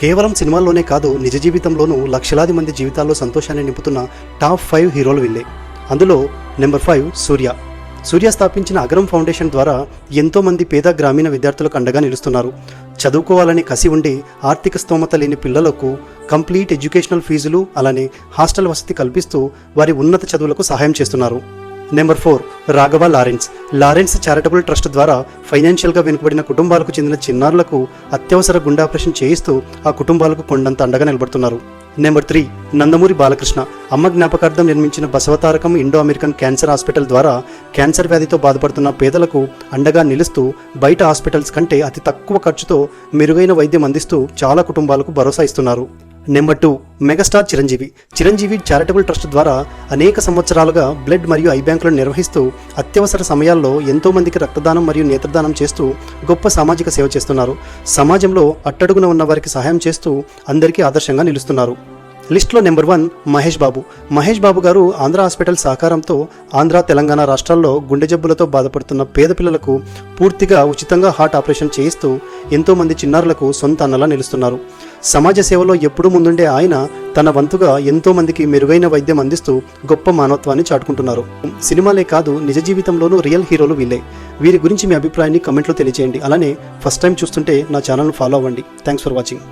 కేవలం సినిమాల్లోనే కాదు, నిజ జీవితంలోనూ లక్షలాది మంది జీవితాల్లో సంతోషాన్ని నింపుతున్న టాప్ 5 హీరోలు వీళ్ళే. అందులో నెంబర్ 5 సూర్య. సూర్య స్థాపించిన అగరం ఫౌండేషన్ ద్వారా ఎంతోమంది పేద గ్రామీణ విద్యార్థులకు అండగా నిలుస్తున్నారు. చదువుకోవాలని కసి ఉండి ఆర్థిక స్తోమత లేని పిల్లలకు కంప్లీట్ ఎడ్యుకేషనల్ ఫీజులు, అలానే హాస్టల్ వసతి కల్పిస్తూ వారి ఉన్నత చదువులకు సహాయం చేస్తున్నారు. Number 4 Raghava Lawrence. Lawrence charitable trust ద్వారా ఫైనాన్షియల్గా వెనుకబడిన కుటుంబాలకు చెందిన చిన్నారులకు అత్యవసర గుండె ఆపరేషన్ చేయిస్తూ ఆ కుటుంబాలకు కొండంత అండగా నిలబడుతున్నారు. నెంబర్ 3 నందమూరి బాలకృష్ణ. అమ్మ జ్ఞాపకార్థం నిర్మించిన Basavatarakam Indo American cancer hospital ద్వారా క్యాన్సర్ వ్యాధితో బాధపడుతున్న పేదలకు అండగా నిలుస్తూ బయట హాస్పిటల్స్ కంటే అతి తక్కువ ఖర్చుతో మెరుగైన వైద్యం అందిస్తూ చాలా కుటుంబాలకు భరోసా ఇస్తున్నారు. Number 2 megastar Chiranjeevi. Chiranjeevi charitable trust ద్వారా అనేక సంవత్సరాలుగా బ్లడ్ మరియు ఐ బ్యాంకులను నిర్వహిస్తూ అత్యవసర సమయాల్లో ఎంతో మందికి రక్తదానం మరియు నేత్రదానం చేస్తూ గొప్ప సామాజిక సేవ చేస్తున్నారు. సమాజంలో అట్టడుగున ఉన్న వారికి సహాయం చేస్తూ అందరికీ ఆదర్శంగా నిలుస్తున్నారు. లిస్ట్లో నెంబర్ 1 మహేష్ బాబు. మహేష్ బాబు గారు ఆంధ్ర హాస్పిటల్ సహకారంతో ఆంధ్ర, తెలంగాణ రాష్ట్రాల్లో గుండె జబ్బులతో బాధపడుతున్న పేద పిల్లలకు పూర్తిగా ఉచితంగా హార్ట్ ఆపరేషన్ చేయిస్తూ ఎంతోమంది చిన్నారులకు సొంత అన్నలా నిలుస్తున్నారు. సమాజ సేవలో ఎప్పుడూ ముందుండే ఆయన తన వంతుగా ఎంతో మందికి మెరుగైన వైద్యం అందిస్తూ గొప్ప మానవత్వాన్ని చాటుకుంటున్నారు. సినిమాలే కాదు, నిజ జీవితంలోనూ రియల్ హీరోలు వీళ్ళే. వీరి గురించి మీ అభిప్రాయాన్ని కమెంట్లో తెలియజేయండి. అలానే ఫస్ట్ టైం చూస్తుంటే నా ఛానల్ను ఫాలో అవ్వండి. Thanks for watching.